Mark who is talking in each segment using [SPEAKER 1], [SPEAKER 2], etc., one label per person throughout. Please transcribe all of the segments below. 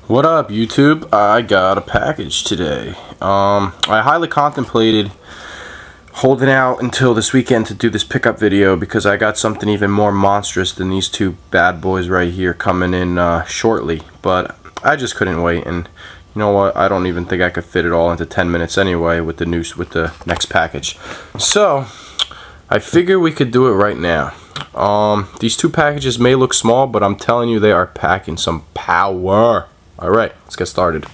[SPEAKER 1] What up, YouTube? I got a package today. I highly contemplated holding out until this weekend to do this pickup video because I got something even more monstrous than these two bad boys right here coming in shortly. But I just couldn't wait, and you know what? I don't even think I could fit it all into 10 minutes anyway with the next package. So I figure we could do it right now. These two packages may look small, but I'm telling you they are packing some power. Alright, let's get started.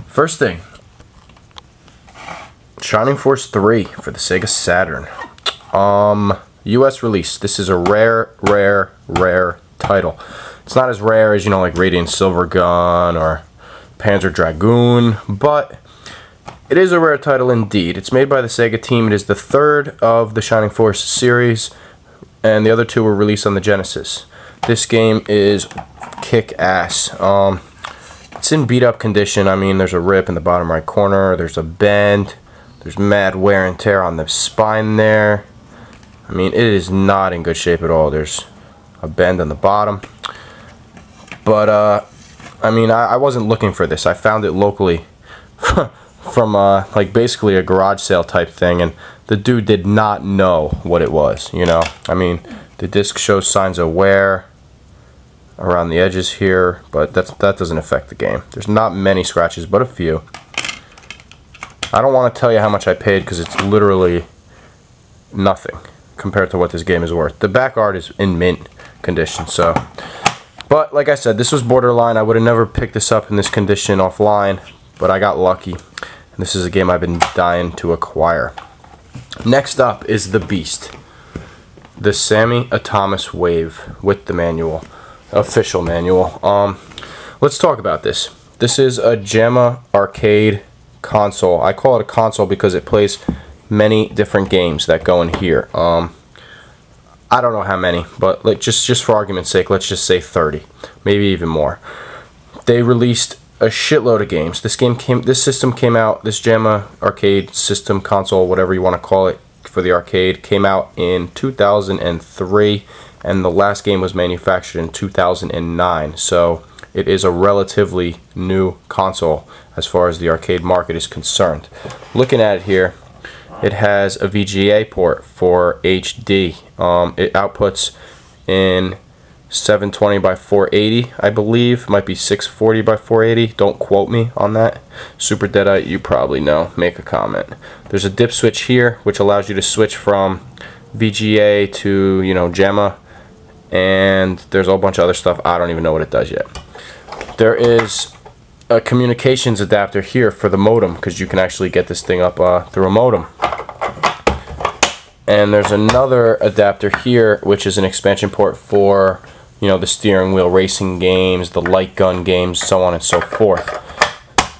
[SPEAKER 1] First thing, Shining Force 3 for the Sega Saturn. US release. This is a rare title. It's not as rare as, you know, like Radiant Silvergun or Panzer Dragoon, but it is a rare title indeed. It's made by the Sega team. It is the third of the Shining Force series, and the other two were released on the Genesis. This game is kick-ass. It's in beat-up condition. I mean, there's a rip in the bottom right corner. There's a bend. There's mad wear and tear on the spine there. I mean, it is not in good shape at all. There's a bend on the bottom. But, I mean, I wasn't looking for this. I found it locally from, like, basically a garage sale type thing, and the dude did not know what it was, you know? I mean, the disc shows signs of wear around the edges here, but that doesn't affect the game. There's not many scratches, but a few. I don't want to tell you how much I paid because it's literally nothing compared to what this game is worth. The back art is in mint condition, so. But like I said, this was borderline. I would have never picked this up in this condition offline, but I got lucky. And this is a game I've been dying to acquire. Next up is the Beast, the Sammy Atomic Wave with the manual. Official manual. Let's talk about this. This is a JAMA arcade console. I call it a console because it plays many different games that go in here. I don't know how many, but like just for argument's sake, let's just say 30, maybe even more. They released a shitload of games. This system came out. This JAMA arcade system console, whatever you want to call it, for the arcade, came out in 2003. And the last game was manufactured in 2009, so it is a relatively new console as far as the arcade market is concerned. Looking at it here, it has a VGA port for HD. It outputs in 720 by 480, I believe. It might be 640 by 480. Don't quote me on that. Super Deadite, you probably know. Make a comment. There's a dip switch here, which allows you to switch from VGA to, you know, JAMA. And there's a whole bunch of other stuff. I don't even know what it does yet. There is a communications adapter here for the modem, because you can actually get this thing up through a modem. And there's another adapter here, which is an expansion port for, you know, the steering wheel racing games, the light gun games, so on and so forth.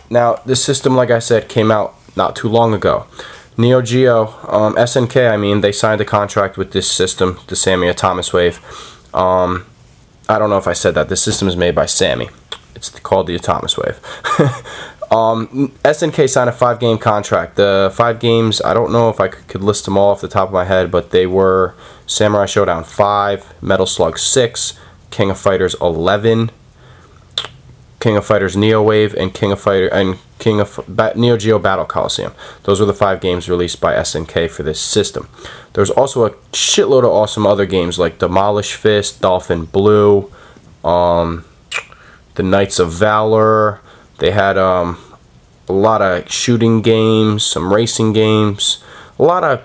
[SPEAKER 1] Now, this system, like I said, came out not too long ago. Neo Geo, SNK, I mean, they signed a contract with this system, the Sammy Atomic Wave. I don't know if I said that. This system is made by Sammy. It's called the Atomic Wave. SNK signed a 5-game contract. The 5 games, I don't know if I could list them all off the top of my head, but they were Samurai Showdown 5, Metal Slug 6, King of Fighters 11, King of Fighters Neo Wave, and Neo Geo Battle Coliseum. Those were the 5 games released by SNK for this system. There's also a shitload of awesome other games like Demolish Fist, Dolphin Blue, the Knights of Valor. They had a lot of shooting games, some racing games. A lot of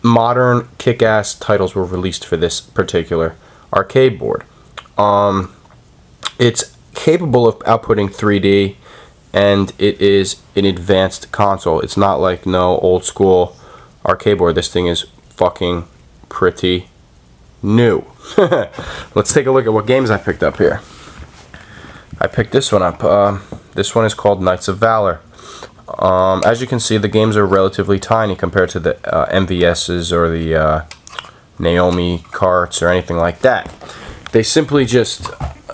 [SPEAKER 1] modern kick-ass titles were released for this particular arcade board. It's capable of outputting 3D, and it is an advanced console. It's not like no old school arcade board. This thing is fucking pretty new. Let's take a look at what games I picked up here. I picked this one up. This one is called Knights of Valor. As you can see, the games are relatively tiny compared to the MVS's or the Naomi carts or anything like that. They simply just,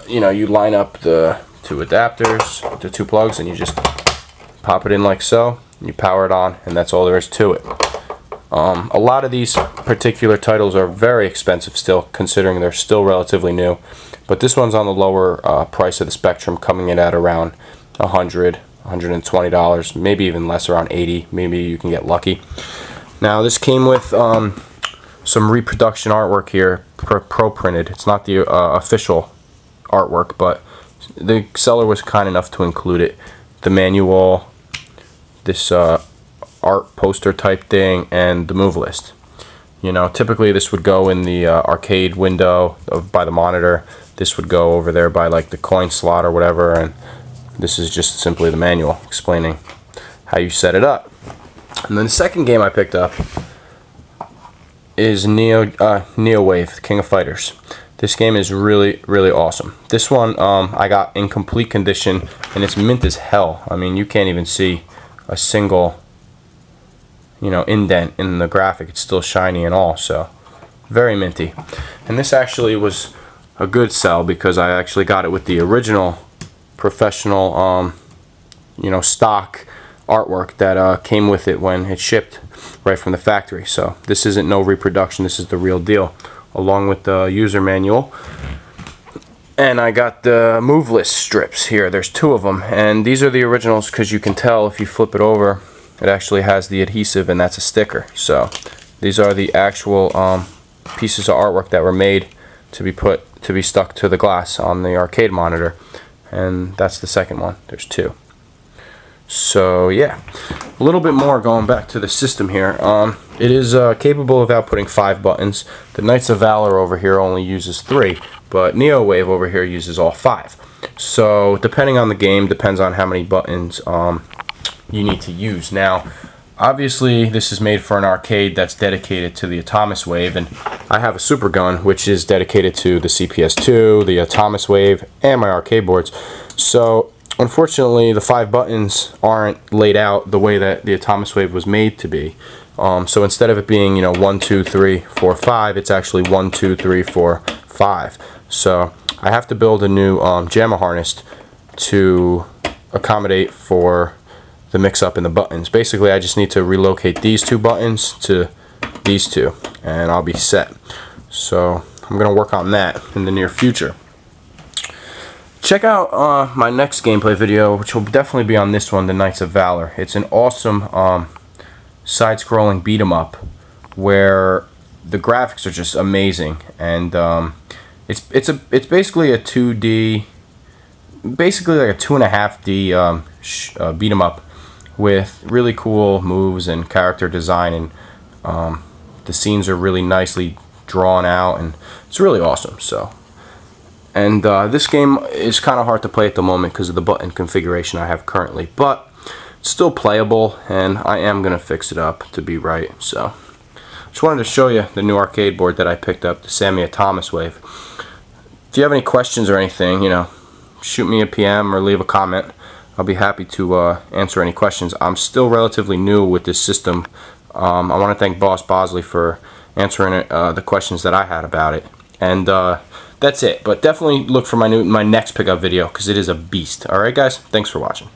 [SPEAKER 1] you know, you line up the 2 adapters, the 2 plugs, and you just pop it in like so. You power it on, and that's all there is to it. A lot of these particular titles are very expensive still, considering they're still relatively new. but this one's on the lower price of the spectrum, coming in at around $120, maybe even less, around $80. Maybe you can get lucky. Now this came with some reproduction artwork here, pro printed. It's not the official artwork, but the seller was kind enough to include it. The manual, this art poster type thing, and the move list. You know, typically this would go in the arcade window by the monitor. This would go over there by like the coin slot or whatever, and this is just simply the manual explaining how you set it up. And then the second game I picked up is Neo Wave, King of Fighters. This game is really, really awesome. This one I got in complete condition, and it's mint as hell. I mean, you can't even see a single, you know, indent in the graphic. It's still shiny and all, so very minty. And this actually was a good sell because I actually got it with the original professional, you know, stock artwork that came with it when it shipped right from the factory. So this isn't no reproduction. This is the real deal, along with the user manual. And I got the move list strips here. There's 2 of them, and these are the originals because you can tell if you flip it over, it actually has the adhesive, and that's a sticker. So these are the actual pieces of artwork that were made to be stuck to the glass on the arcade monitor, and that's the second one. There's 2. So yeah, a little bit more going back to the system here. It is capable of outputting 5 buttons. The Knights of Valor over here only uses 3, but Neo Wave over here uses all 5. So depending on the game, depends on how many buttons you need to use. Now, obviously this is made for an arcade that's dedicated to the Atomic Wave, and I have a supergun which is dedicated to the CPS2, the Atomic Wave, and my arcade boards. So unfortunately, the 5 buttons aren't laid out the way that the Atomic Wave was made to be. So instead of it being, you know, 1, 2, 3, 4, 5, it's actually 1, 2, 3, 4, 5. So I have to build a new JAMA harness to accommodate for the mix-up in the buttons. Basically, I just need to relocate these 2 buttons to these 2, and I'll be set. So I'm going to work on that in the near future. Check out my next gameplay video, which will definitely be on this one, the Knights of Valor. It's an awesome side-scrolling beat-em-up where the graphics are just amazing, and it's basically a 2D, basically like a 2.5D beat-em-up with really cool moves and character design, and the scenes are really nicely drawn out, and it's really awesome. So. And this game is kind of hard to play at the moment because of the button configuration I have currently, but it's still playable, and I am going to fix it up to be right. So just wanted to show you the new arcade board that I picked up, the Sammy Atomic Wave. If you have any questions or anything, you know, shoot me a PM or leave a comment. I'll be happy to answer any questions. I'm still relatively new with this system. I want to thank Boss Bosley for answering the questions that I had about it. And that's it. But definitely look for my next pickup video because it is a beast. Alright guys, thanks for watching.